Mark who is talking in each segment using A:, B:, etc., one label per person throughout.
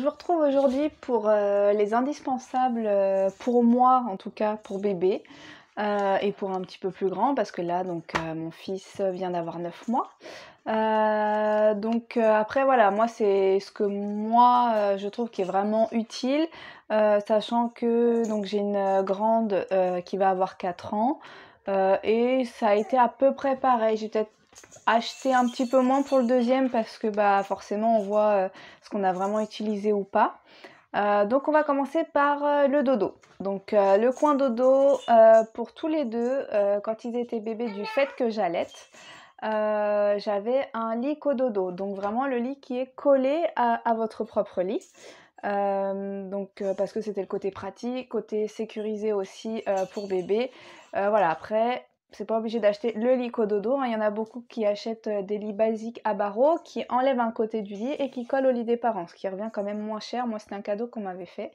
A: vous retrouve aujourd'hui pour les indispensables, pour moi en tout cas, pour bébé, et pour un petit peu plus grand parce que là donc mon fils vient d'avoir 9 mois. Après voilà, moi c'est ce que moi, je trouve qui est vraiment utile, sachant que donc j'ai une grande, qui va avoir 4 ans, et ça a été à peu près pareil. J'ai peut-être acheté un petit peu moins pour le deuxième parce que bah forcément on voit ce qu'on a vraiment utilisé ou pas. Donc on va commencer par le dodo. Donc le coin dodo pour tous les deux, quand ils étaient bébés du fait que j'allaite, j'avais un lit cododo, donc vraiment le lit qui est collé à votre propre lit. Parce que c'était le côté pratique, côté sécurisé aussi pour bébé. Voilà, après, c'est pas obligé d'acheter le lit cododo, hein. Il y en a beaucoup qui achètent des lits basiques à barreaux, qui enlèvent un côté du lit et qui collent au lit des parents, ce qui revient quand même moins cher. Moi, c'était un cadeau qu'on m'avait fait,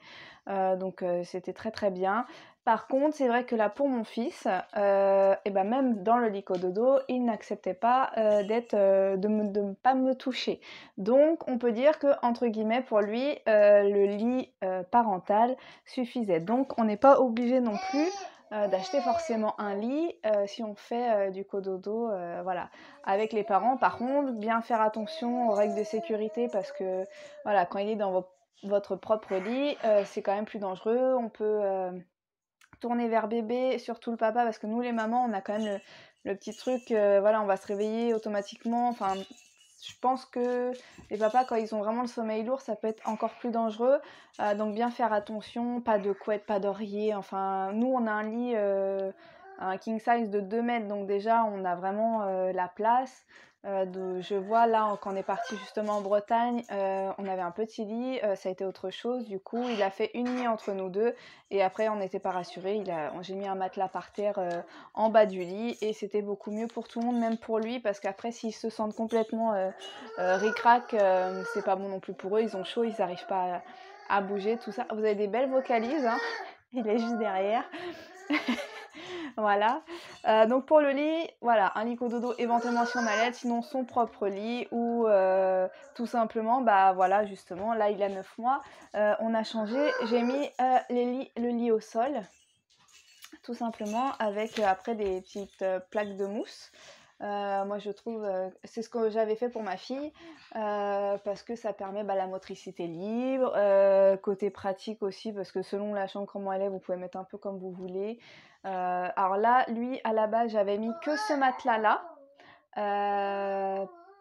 A: c'était très très bien. Par contre, c'est vrai que là, pour mon fils, et ben même dans le lit cododo, il n'acceptait pas de ne pas me toucher. Donc, on peut dire que entre guillemets, pour lui, le lit parental suffisait. Donc, on n'est pas obligé non plus d'acheter forcément un lit si on fait du cododo, voilà, avec les parents. Par contre, bien faire attention aux règles de sécurité parce que, voilà, quand il est dans votre propre lit, c'est quand même plus dangereux. On peut tourner vers bébé, surtout le papa, parce que nous les mamans, on a quand même le petit truc, voilà, on va se réveiller automatiquement. Enfin, je pense que les papas, quand ils ont vraiment le sommeil lourd, ça peut être encore plus dangereux. Donc bien faire attention, pas de couette, pas d'oreiller. Enfin, nous, on a un lit, un king size de 2 mètres, donc déjà, on a vraiment la place. Je vois là, quand on est parti justement en Bretagne, on avait un petit lit, ça a été autre chose. Du coup, il a fait une nuit entre nous deux. Et après, on n'était pas rassurés. J'ai mis un matelas par terre en bas du lit et c'était beaucoup mieux pour tout le monde, même pour lui, parce qu'après, s'ils se sentent complètement ric-rac, c'est pas bon non plus pour eux. Ils ont chaud, ils n'arrivent pas à bouger, tout ça. Vous avez des belles vocalises, hein. Il est juste derrière. Voilà. Donc pour le lit, voilà, un lit cododo éventuellement si on allait, sinon son propre lit ou tout simplement, bah voilà, justement, là il a 9 mois, on a changé, j'ai mis le lit au sol, tout simplement, avec après des petites plaques de mousse. Moi je trouve, c'est ce que j'avais fait pour ma fille, parce que ça permet la motricité libre, côté pratique aussi, parce que selon la chambre comment elle est, vous pouvez mettre un peu comme vous voulez. Alors là, lui, à la base, j'avais mis que ce matelas-là.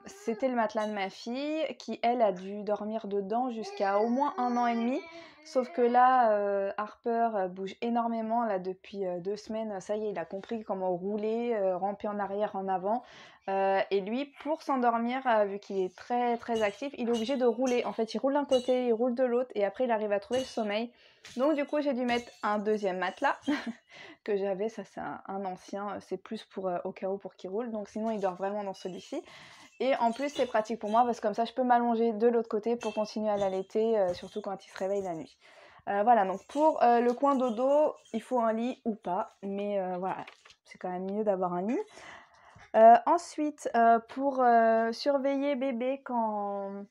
A: C'était le matelas de ma fille qui, elle, a dû dormir dedans jusqu'à au moins 1 an et demi. Sauf que là, Harper bouge énormément là depuis 2 semaines. Ça y est, il a compris comment rouler, ramper en arrière, en avant. Et lui, pour s'endormir, vu qu'il est très très actif, il est obligé de rouler. En fait, il roule d'un côté, il roule de l'autre, et après, il arrive à trouver le sommeil. Donc du coup, j'ai dû mettre un deuxième matelas que j'avais. Ça, c'est un ancien. C'est plus pour au cas où pour qu'il roule. Donc sinon, il dort vraiment dans celui-ci. Et en plus, c'est pratique pour moi parce que comme ça, je peux m'allonger de l'autre côté pour continuer à l'allaiter, surtout quand il se réveille la nuit. Voilà, donc pour le coin dodo, il faut un lit ou pas, mais voilà, c'est quand même mieux d'avoir un lit. Ensuite, pour surveiller bébé quand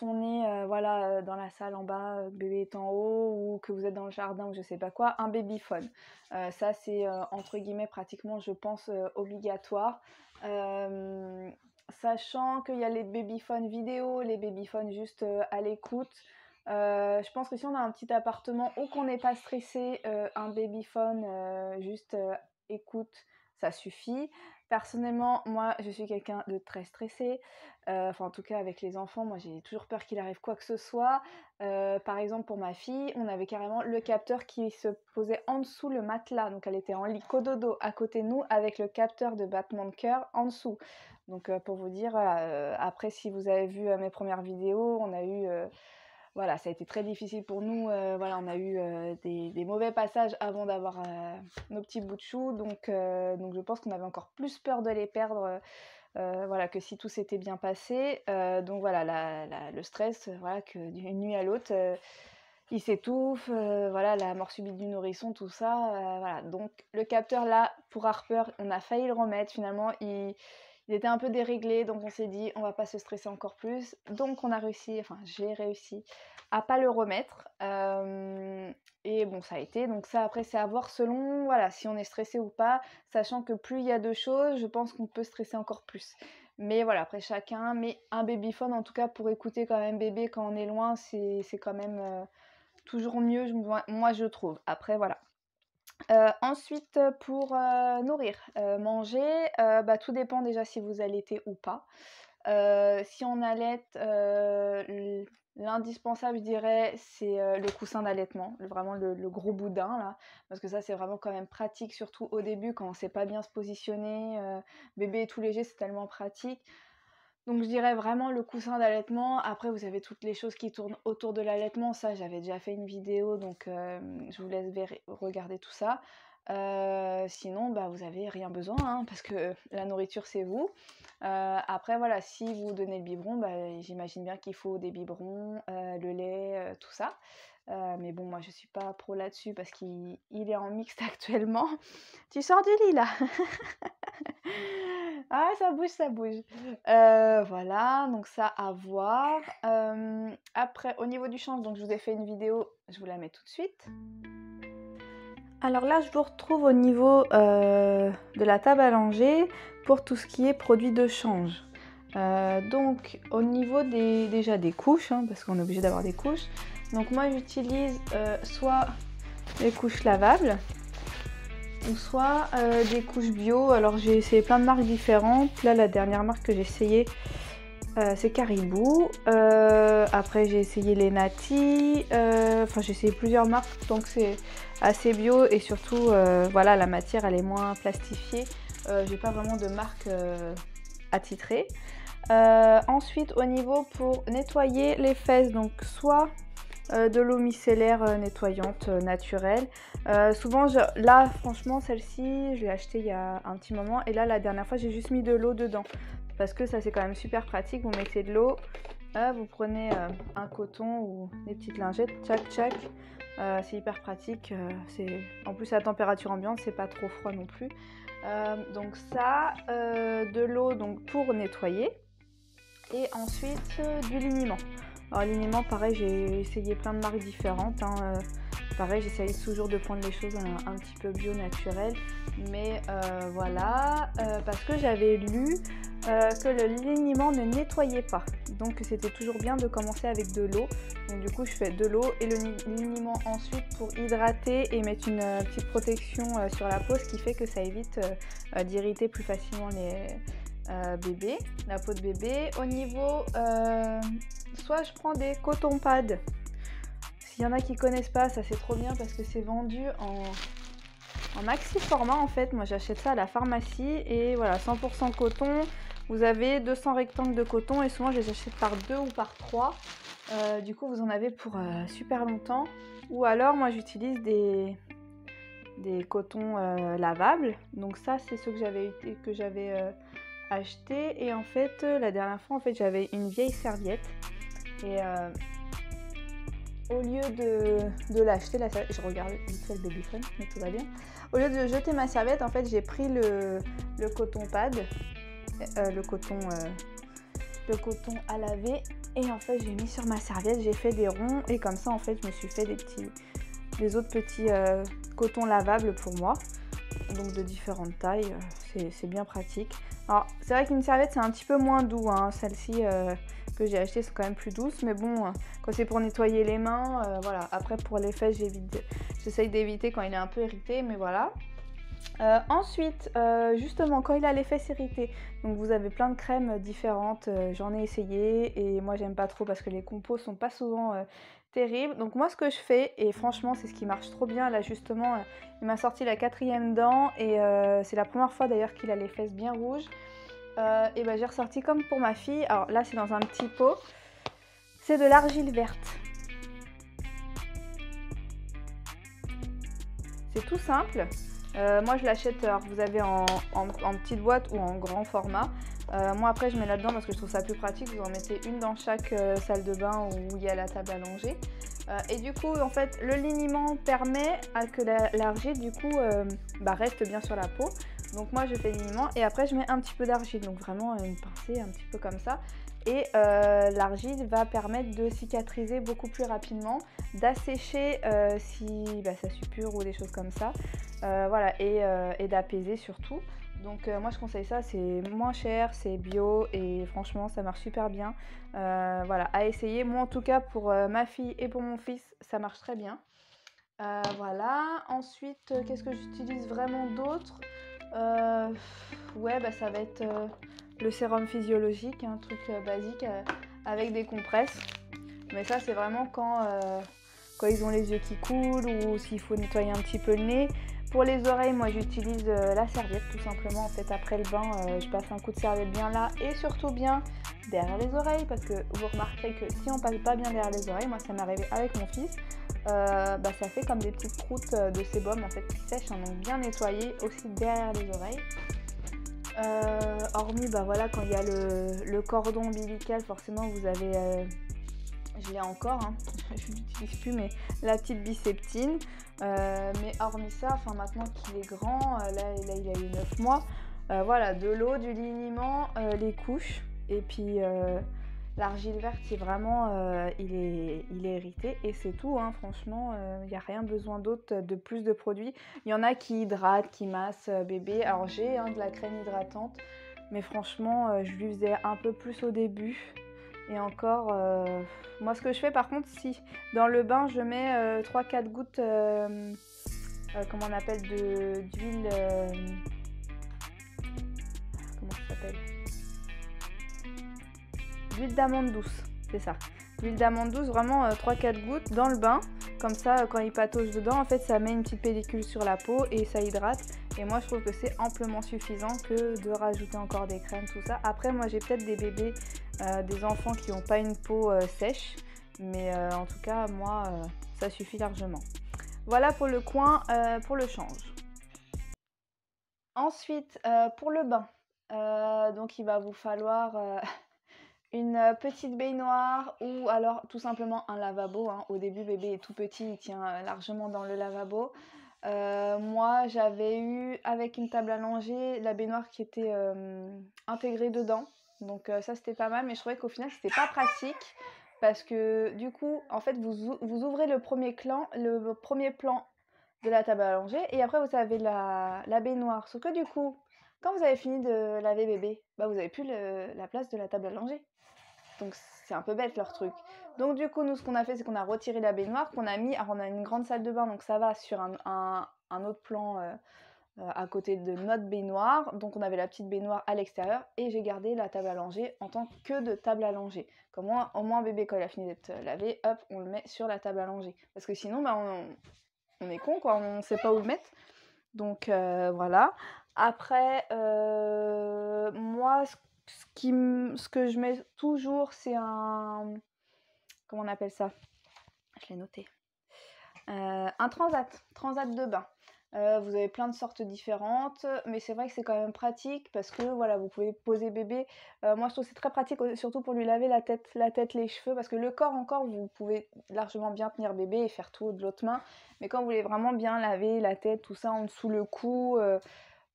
A: on est voilà, dans la salle en bas, bébé est en haut, ou que vous êtes dans le jardin ou je sais pas quoi, un babyphone. Ça c'est entre guillemets pratiquement je pense obligatoire. Sachant qu'il y a les babyphones vidéo, les babyphones juste à l'écoute. Je pense que si on a un petit appartement ou qu'on n'est pas stressé, un babyphone juste écoute, ça suffit. Personnellement, moi je suis quelqu'un de très stressé. Enfin, en tout cas, avec les enfants, moi j'ai toujours peur qu'il arrive quoi que ce soit. Par exemple, pour ma fille, on avait carrément le capteur qui se posait en dessous le matelas. Donc, elle était en lit cododo à côté de nous avec le capteur de battement de cœur en dessous. Donc, pour vous dire, voilà, après, si vous avez vu mes premières vidéos, on a eu. Voilà, ça a été très difficile pour nous. Voilà, on a eu des mauvais passages avant d'avoir nos petits bouts de chou. Donc je pense qu'on avait encore plus peur de les perdre. Voilà, que si tout s'était bien passé. Donc voilà, le stress, voilà, que d'une nuit à l'autre, il s'étouffe, voilà, la mort subite du nourrisson, tout ça, voilà. Donc le capteur là, pour Harper, on a failli le remettre. Finalement, il était un peu déréglé, donc on s'est dit on va pas se stresser encore plus. Donc on a réussi, enfin j'ai réussi à pas le remettre. Et bon, ça a été. Donc ça, après, c'est à voir selon, voilà, si on est stressé ou pas, sachant que plus il y a de choses, je pense qu'on peut stresser encore plus. Mais voilà, après chacun. Mais un babyphone, en tout cas, pour écouter quand même bébé quand on est loin, c'est quand même toujours mieux, moi je trouve. Après, voilà. Ensuite, pour nourrir, manger, bah, tout dépend déjà si vous allaitez ou pas. Si on allaite, l'indispensable, je dirais, c'est le coussin d'allaitement, vraiment le gros boudin là, parce que ça, c'est vraiment quand même pratique, surtout au début quand on sait pas bien se positionner. Bébé est tout léger, c'est tellement pratique. Donc je dirais vraiment le coussin d'allaitement. Après, vous avez toutes les choses qui tournent autour de l'allaitement. Ça, j'avais déjà fait une vidéo, donc je vous laisse regarder tout ça. Sinon, bah, vous avez rien besoin, hein, parce que la nourriture, c'est vous. Après, voilà, si vous donnez le biberon, bah, j'imagine bien qu'il faut des biberons, le lait, tout ça. Mais bon, moi, je suis pas pro là-dessus parce qu'il est en mixte actuellement. Tu sors du lit, là. Ah, ça bouge, ça bouge. Voilà, donc ça à voir. Après, au niveau du change, donc je vous ai fait une vidéo, je vous la mets tout de suite. Alors là, je vous retrouve au niveau de la table à langer pour tout ce qui est produit de change. Donc au niveau déjà des couches, hein, parce qu'on est obligé d'avoir des couches. Donc moi j'utilise soit les couches lavables, ou soit des couches bio. Alors j'ai essayé plein de marques différentes. Là, la dernière marque que j'ai essayé, c'est Caribou. Après j'ai essayé les Nati. Enfin j'ai essayé plusieurs marques, donc c'est assez bio et surtout voilà, la matière elle est moins plastifiée. J'ai pas vraiment de marque attitrée. Ensuite au niveau pour nettoyer les fesses, donc soit de l'eau micellaire nettoyante naturelle. Souvent, là, franchement, celle-ci, je l'ai achetée il y a un petit moment. Et là, la dernière fois, j'ai juste mis de l'eau dedans. Parce que ça, c'est quand même super pratique. Vous mettez de l'eau, vous prenez un coton ou des petites lingettes, tchac, tchac. C'est hyper pratique. En plus, à température ambiante, c'est pas trop froid non plus. Donc ça, de l'eau donc pour nettoyer. Et ensuite, du liniment. Alors liniment, pareil, j'ai essayé plein de marques différentes, hein. Pareil, j'essaye toujours de prendre les choses un petit peu bio, naturelles. Mais voilà, parce que j'avais lu que le liniment ne nettoyait pas. Donc c'était toujours bien de commencer avec de l'eau. Donc du coup, je fais de l'eau et le liniment ensuite pour hydrater et mettre une petite protection sur la peau, ce qui fait que ça évite d'irriter plus facilement les bébés, la peau de bébé. Au niveau, soit je prends des coton pads. S'il y en a qui connaissent pas, ça c'est trop bien parce que c'est vendu en maxi format en fait. Moi j'achète ça à la pharmacie et voilà, 100% coton. Vous avez 200 rectangles de coton et souvent je les achète par 2 ou par 3. Du coup vous en avez pour super longtemps. Ou alors moi j'utilise des cotons lavables. Donc ça c'est ceux que j'avais acheté. Et en fait la dernière fois en fait j'avais une vieille serviette et au lieu de l'acheter, je regarde vite fait le babyphone, mais tout va bien. Au lieu de jeter ma serviette, en fait, j'ai pris le coton pad, le coton à laver, et en fait, j'ai mis sur ma serviette, j'ai fait des ronds, et comme ça, en fait, je me suis fait des autres petits cotons lavables pour moi, donc de différentes tailles. C'est bien pratique. Alors, c'est vrai qu'une serviette, c'est un petit peu moins doux, hein. Celle-ci que j'ai achetée, c'est quand même plus douce, mais bon, quand c'est pour nettoyer les mains, voilà. Après, pour les fesses, j'essaye d'éviter quand il est un peu irrité, mais voilà. Ensuite, justement, quand il a les fesses irritées, donc vous avez plein de crèmes différentes, j'en ai essayé, et moi, j'aime pas trop parce que les compos sont pas souvent terribles. Donc moi, ce que je fais, et franchement, c'est ce qui marche trop bien, là, justement, il m'a sorti la 4e dent, et c'est la première fois, d'ailleurs, qu'il a les fesses bien rouges. Et ben j'ai ressorti comme pour ma fille. Alors là c'est dans un petit pot. C'est de l'argile verte. C'est tout simple. Moi je l'achète, alors vous avez en petite boîte ou en grand format. Moi après je mets là-dedans parce que je trouve ça plus pratique. Vous en mettez une dans chaque salle de bain où il y a la table à langer. Et du coup en fait le liniment permet à que l'argile du coup reste bien sur la peau. Donc moi je fais l'alignement et après je mets un petit peu d'argile, donc vraiment une pincée un petit peu comme ça. Et l'argile va permettre de cicatriser beaucoup plus rapidement, d'assécher si ça suppure ou des choses comme ça. Voilà, et d'apaiser surtout. Donc moi je conseille ça, c'est moins cher, c'est bio et franchement ça marche super bien. Voilà, à essayer. Moi en tout cas pour ma fille et pour mon fils ça marche très bien. Voilà, ensuite qu'est-ce que j'utilise vraiment d'autre? Ouais, ça va être le sérum physiologique, un truc basique avec des compresses. Mais ça c'est vraiment quand ils ont les yeux qui coulent ou s'il faut nettoyer un petit peu le nez. Pour les oreilles, moi j'utilise la serviette tout simplement. En fait, après le bain, je passe un coup de serviette bien là et surtout bien derrière les oreilles parce que vous remarquerez que si on passe pas bien derrière les oreilles, moi ça m'est arrivé avec mon fils, ça fait comme des petites croûtes de sébum en fait qui sèchent, hein, donc bien nettoyer aussi derrière les oreilles. Hormis voilà, quand il y a le cordon ombilical, forcément vous avez je l'ai encore, hein. Je l'utilise plus, mais la petite biceptine. Mais hormis ça, maintenant qu'il est grand, là il a eu 9 mois, voilà, de l'eau, du liniment, les couches, et puis l'argile verte, c'est vraiment, il est hérité, et c'est tout, hein, franchement, il n'y a rien besoin d'autre, de plus de produits. Il y en a qui hydratent, qui massent bébé, alors j'ai de la crème hydratante, mais franchement, je lui faisais un peu plus au début. Et encore, moi ce que je fais par contre, si dans le bain je mets 3-4 gouttes, comment on appelle, d'huile, comment ça s'appelle? D'huile d'amande douce, c'est ça. L'huile d'amande douce, vraiment 3-4 gouttes dans le bain. Comme ça, quand il patauge dedans, en fait, ça met une petite pellicule sur la peau et ça hydrate. Et moi, je trouve que c'est amplement suffisant que de rajouter encore des crèmes, tout ça. Après, moi, j'ai peut-être des bébés, des enfants qui n'ont pas une peau sèche. Mais en tout cas, moi, ça suffit largement. Voilà pour le coin, pour le change. Ensuite, pour le bain. Donc, il va vous falloir une petite baignoire ou alors tout simplement un lavabo, hein. Au début, bébé est tout petit, il tient largement dans le lavabo. Moi, j'avais eu avec une table à langer la baignoire qui était intégrée dedans. Donc ça, c'était pas mal, mais je trouvais qu'au final, c'était pas pratique parce que du coup, en fait, vous ouvrez le premier plan de la table à langer et après, vous avez la baignoire. Sauf que du coup, quand vous avez fini de laver bébé, vous avez plus la place de la table à langer. Donc c'est un peu bête leur truc. Donc du coup, nous, ce qu'on a fait, c'est qu'on a retiré la baignoire, qu'on a mis... Alors on a une grande salle de bain, donc ça va sur un autre plan à côté de notre baignoire. Donc on avait la petite baignoire à l'extérieur et j'ai gardé la table à langer en tant que de table à langer. Comme moi, au moins bébé, quand il a fini d'être lavé, hop, on le met sur la table à langer. Parce que sinon, on est con, quoi, on sait pas où le mettre. Donc voilà. Après, moi, ce que je mets toujours, c'est un... Comment on appelle ça? Je l'ai noté. Un transat de bain. Vous avez plein de sortes différentes, mais c'est vrai que c'est quand même pratique parce que voilà, vous pouvez poser bébé. Moi, je trouve que c'est très pratique, surtout pour lui laver la tête, les cheveux, parce que le corps encore, vous pouvez largement bien tenir bébé et faire tout de l'autre main. Mais quand vous voulez vraiment bien laver la tête, tout ça en dessous le cou,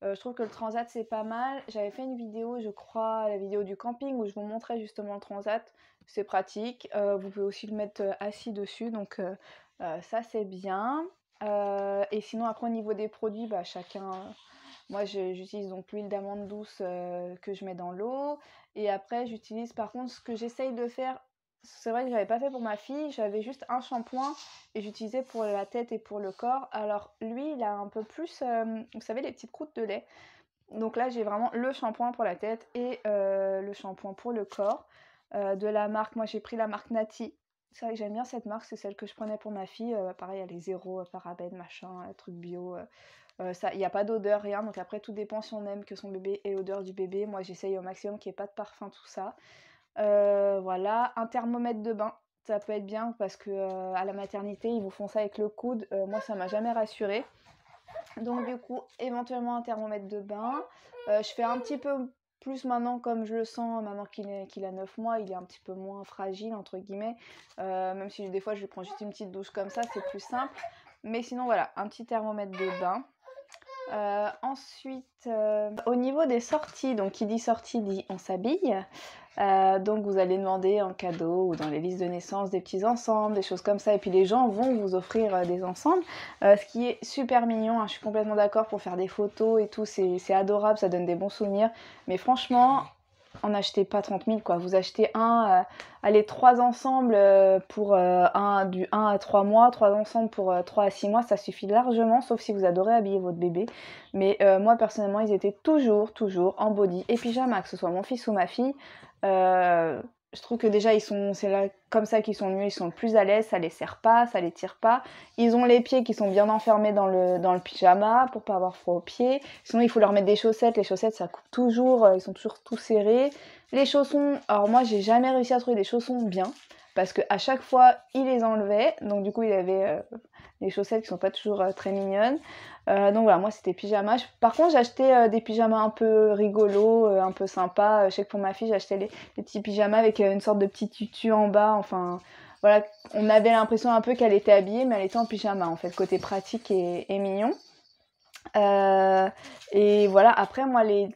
A: je trouve que le transat c'est pas mal. J'avais fait une vidéo, je crois, la vidéo du camping où je vous montrais justement le transat. C'est pratique. Vous pouvez aussi le mettre assis dessus, donc ça c'est bien. Et sinon après au niveau des produits, chacun... Moi j'utilise donc l'huile d'amande douce que je mets dans l'eau. Et après j'utilise par contre ce que j'essaye de faire. C'est vrai que j'avais pas fait pour ma fille, j'avais juste un shampoing et j'utilisais pour la tête et pour le corps. Alors lui il a un peu plus, vous savez, les petites croûtes de lait. Donc là j'ai vraiment le shampoing pour la tête et le shampoing pour le corps. De la marque, moi j'ai pris la marque Nati. C'est vrai que j'aime bien cette marque, c'est celle que je prenais pour ma fille. Pareil, elle est zéro parabènes, machin, truc bio. Il n'y a pas d'odeur, rien. Donc après, tout dépend si on aime que son bébé ait l'odeur du bébé. Moi, j'essaye au maximum qu'il n'y ait pas de parfum, tout ça. Voilà, un thermomètre de bain. Ça peut être bien parce que à la maternité, ils vous font ça avec le coude. Moi, ça m'a jamais rassurée. Donc du coup, éventuellement un thermomètre de bain. Je fais un petit peu plus maintenant comme je le sens, maintenant qu'il a 9 mois, il est un petit peu moins fragile, entre guillemets. Même si des fois je lui prends juste une petite douche comme ça, c'est plus simple. Mais sinon voilà, un petit thermomètre de bain. Ensuite, au niveau des sorties, donc qui dit sortie dit on s'habille. Donc vous allez demander en cadeau ou dans les listes de naissance des petits ensembles, des choses comme ça. Et puis les gens vont vous offrir des ensembles, ce qui est super mignon, hein, je suis complètement d'accord pour faire des photos et tout, c'est adorable, ça donne des bons souvenirs. Mais franchement, en achetez pas 30 000 quoi. Vous achetez allez, 3 ensembles pour du 1 à 3 mois, 3 ensembles pour 3 à 6 mois, ça suffit largement, sauf si vous adorez habiller votre bébé. Mais moi personnellement, ils étaient toujours en body et pyjama, que ce soit mon fils ou ma fille. Je trouve que déjà c'est là comme ça qu'ils sont mieux, ils sont le plus à l'aise, ça les serre pas, ça les tire pas. Ils ont les pieds qui sont bien enfermés dans le pyjama pour pas avoir froid aux pieds. Sinon il faut leur mettre des chaussettes, les chaussettes ça coupe toujours, ils sont toujours tout serrés. Les chaussons, alors moi j'ai jamais réussi à trouver des chaussons bien parce que à chaque fois il les enlevait, donc du coup il avait les chaussettes qui sont pas toujours très mignonnes. Donc voilà, moi c'était pyjama. Par contre, j'ai acheté des pyjamas un peu rigolos, un peu sympas. Je sais que pour ma fille, j'ai acheté les petits pyjamas avec une sorte de petit tutu en bas. Enfin, voilà, on avait l'impression un peu qu'elle était habillée, mais elle était en pyjama en fait, côté pratique et mignon. Et voilà, après, moi, les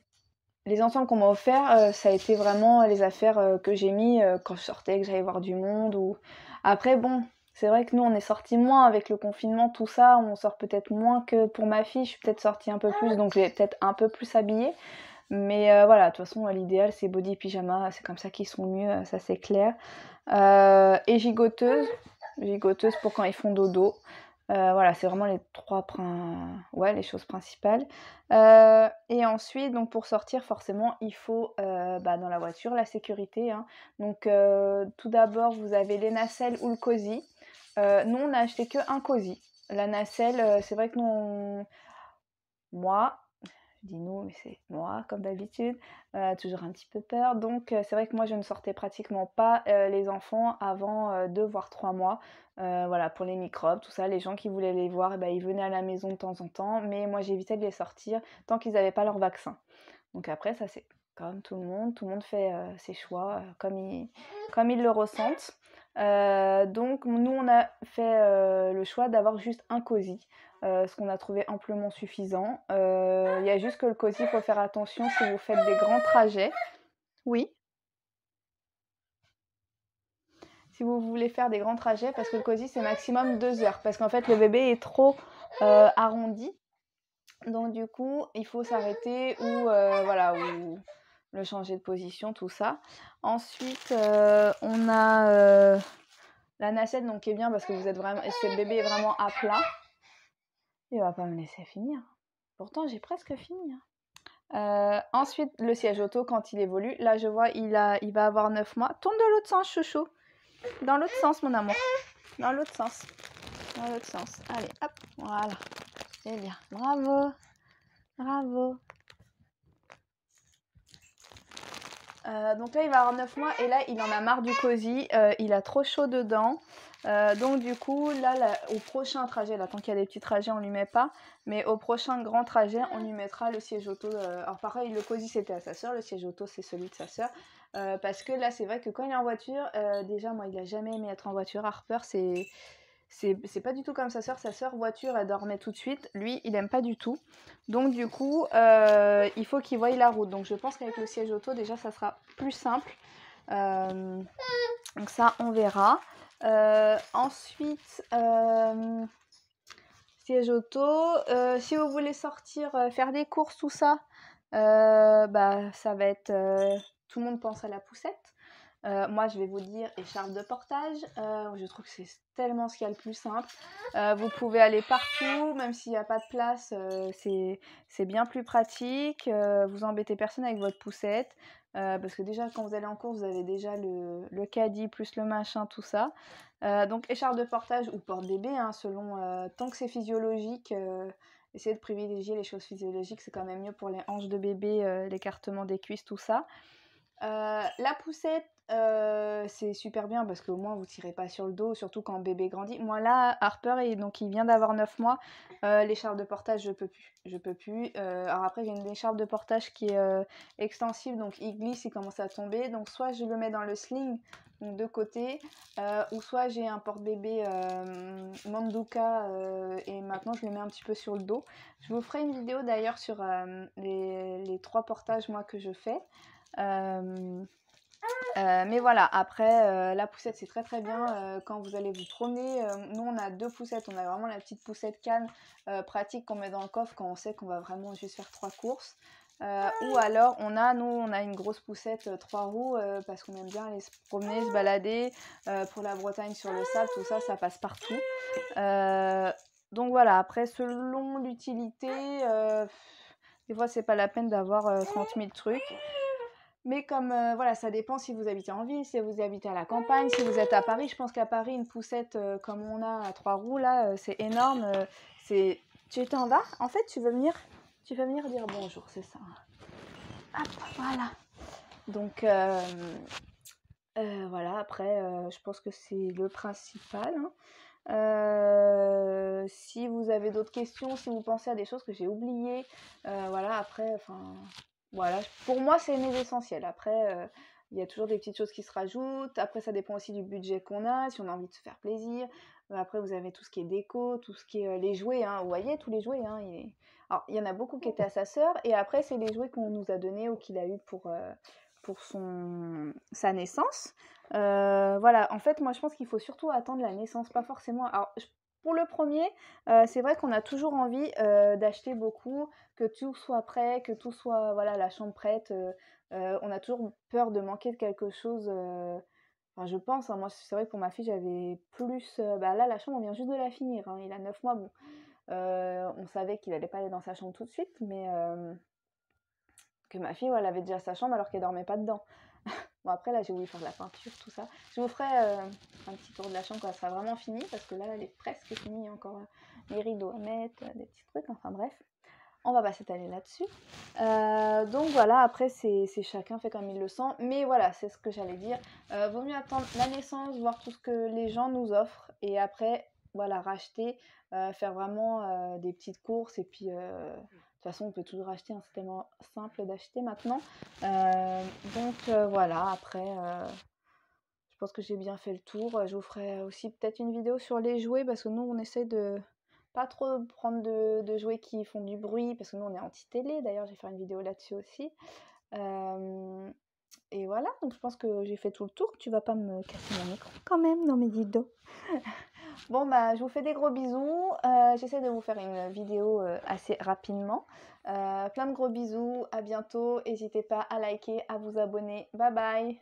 A: ensembles qu'on m'a offerts, ça a été vraiment les affaires que j'ai mis quand je sortais, que j'allais voir du monde. Ou... Après, bon, c'est vrai que nous, on est sortis moins avec le confinement, tout ça. On sort peut-être moins que pour ma fille. Je suis peut-être sortie un peu plus, donc je l'ai peut-être un peu plus habillée. Mais voilà, de toute façon, l'idéal, c'est body pyjama. C'est comme ça qu'ils sont mieux, ça c'est clair. Et gigoteuse pour quand ils font dodo. Voilà, c'est vraiment les choses principales. Et ensuite, donc pour sortir, forcément, il faut dans la voiture la sécurité, hein. Donc tout d'abord, vous avez les nacelles ou le cosy. Nous, on n'a acheté qu'un cosy. La nacelle, c'est vrai que moi, je dis nous, mais c'est moi, comme d'habitude, toujours un petit peu peur. Donc c'est vrai que moi, je ne sortais pratiquement pas les enfants avant 2 voire 3 mois. Voilà, pour les microbes, tout ça, les gens qui voulaient les voir, ils venaient à la maison de temps en temps, mais moi, j'évitais de les sortir tant qu'ils n'avaient pas leur vaccin. Donc après, ça, c'est comme tout le monde fait ses choix comme ils le ressentent. Donc nous, on a fait le choix d'avoir juste un cosy, ce qu'on a trouvé amplement suffisant. Il y a juste que le cosy, il faut faire attention si vous faites des grands trajets. Oui, si vous voulez faire des grands trajets, parce que le cosy, c'est maximum 2 heures, parce qu'en fait, le bébé est trop arrondi. Donc du coup, il faut s'arrêter ou le changer de position, tout ça. Ensuite, on a la nacelle, donc qui est bien parce que le bébé est vraiment à plat. Il va pas me laisser finir. Pourtant, j'ai presque fini. Ensuite, le siège auto quand il évolue. Là, je vois, il va avoir 9 mois. Tourne de l'autre sens, chouchou. Dans l'autre sens, mon amour. Dans l'autre sens. Dans l'autre sens. Allez, hop, voilà. C'est bien. Bravo. Bravo. Donc là, il va avoir 9 mois et là, il en a marre du cosy. Il a trop chaud dedans. Donc du coup, là, au prochain trajet, là, tant qu'il y a des petits trajets, on lui met pas. Mais au prochain grand trajet, on lui mettra le siège auto. Alors pareil, le cosy, c'était à sa sœur. Le siège auto, c'est celui de sa sœur. Parce que là, c'est vrai que quand il est en voiture, déjà, moi, il a jamais aimé être en voiture. Harper, c'est pas du tout comme sa sœur voiture, elle dormait tout de suite. Lui, il aime pas du tout. Donc du coup, il faut qu'il voie la route. Donc je pense qu'avec le siège auto, déjà, ça sera plus simple. Donc ça, on verra. Ensuite, siège auto. Si vous voulez sortir, faire des courses, tout ça, ça va être... tout le monde pense à la poussette. Moi, je vais vous dire écharpe de portage. Je trouve que c'est tellement ce qu'il y a le plus simple. Vous pouvez aller partout, même s'il n'y a pas de place, c'est bien plus pratique. Vous embêtez personne avec votre poussette. Parce que déjà, quand vous allez en course, vous avez déjà le caddie plus le machin, tout ça. Donc, écharpe de portage ou porte-bébé, hein, selon... tant que c'est physiologique, essayez de privilégier les choses physiologiques. C'est quand même mieux pour les hanches de bébé, l'écartement des cuisses, tout ça. La poussette, C'est super bien parce qu'au moins vous tirez pas sur le dos, surtout quand bébé grandit. Moi là, Harper, donc il vient d'avoir 9 mois, l'écharpe de portage je peux plus. Alors après j'ai une écharpe de portage qui est extensible, donc il glisse, il commence à tomber. Donc soit je le mets dans le sling, donc de côté, ou soit j'ai un porte-bébé Manduka et maintenant je le mets un petit peu sur le dos. Je vous ferai une vidéo d'ailleurs sur les 3 portages moi que je fais. Mais voilà, après la poussette c'est très bien quand vous allez vous promener. Nous on a 2 poussettes, on a vraiment la petite poussette canne pratique qu'on met dans le coffre quand on sait qu'on va vraiment juste faire 3 courses. Ou alors on a une grosse poussette 3 roues parce qu'on aime bien aller se promener, se balader. Pour la Bretagne sur le sable, tout ça, ça passe partout. Donc voilà, après selon l'utilité, des fois c'est pas la peine d'avoir 30 000 trucs. Mais comme voilà, ça dépend si vous habitez en ville, si vous habitez à la campagne, si vous êtes à Paris. Je pense qu'à Paris, une poussette comme on a à 3 roues, là, c'est énorme. C'est... Tu t'en vas? En fait, tu veux venir dire bonjour, c'est ça. Hop, voilà. Donc, voilà, après, je pense que c'est le principal. Si vous avez d'autres questions, si vous pensez à des choses que j'ai oubliées, voilà, après, enfin... Voilà, pour moi, c'est mes essentiels. Après, il y a toujours des petites choses qui se rajoutent. Après, ça dépend aussi du budget qu'on a, si on a envie de se faire plaisir. Après, vous avez tout ce qui est déco, tout ce qui est les jouets. Hein. Vous voyez, tous les jouets. Hein, Alors, il y en a beaucoup qui étaient à sa sœur. Et après, c'est les jouets qu'on nous a donnés ou qu'il a eu pour sa naissance. Voilà, en fait, moi, je pense qu'il faut surtout attendre la naissance, pas forcément... Alors, pour le premier, c'est vrai qu'on a toujours envie d'acheter beaucoup, que tout soit prêt, que tout soit, voilà, la chambre prête. On a toujours peur de manquer de quelque chose. Enfin, je pense, hein, moi, c'est vrai que pour ma fille, j'avais plus... bah là, la chambre, on vient juste de la finir. Hein, il a 9 mois, bon. On savait qu'il allait pas aller dans sa chambre tout de suite, mais que ma fille, elle avait déjà sa chambre alors qu'elle dormait pas dedans. Bon, après, là, j'ai voulu faire de la peinture, tout ça. Je vous ferai un petit tour de la chambre quand elle sera vraiment finie, parce que là, elle est presque finie. Il y a encore les rideaux à mettre, des petits trucs, enfin bref. On va pas s'étaler là-dessus. Donc voilà, après, c'est chacun fait comme il le sent. Mais voilà, c'est ce que j'allais dire. Vaut mieux attendre la naissance, voir tout ce que les gens nous offrent. Et après, voilà, racheter, faire vraiment des petites courses. Et puis... de toute façon, on peut toujours acheter, hein, c'est tellement simple d'acheter maintenant. Donc voilà, après, je pense que j'ai bien fait le tour. Je vous ferai aussi peut-être une vidéo sur les jouets, parce que nous, on essaie de pas trop prendre de jouets qui font du bruit, parce que nous, on est anti-télé. D'ailleurs, je vais faire une vidéo là-dessus aussi. Et voilà, donc je pense que j'ai fait tout le tour. Tu vas pas me casser mon micro quand même, non mais dis donc. Bon, bah, je vous fais des gros bisous. J'essaie de vous faire une vidéo assez rapidement. Plein de gros bisous. À bientôt. N'hésitez pas à liker, à vous abonner. Bye bye.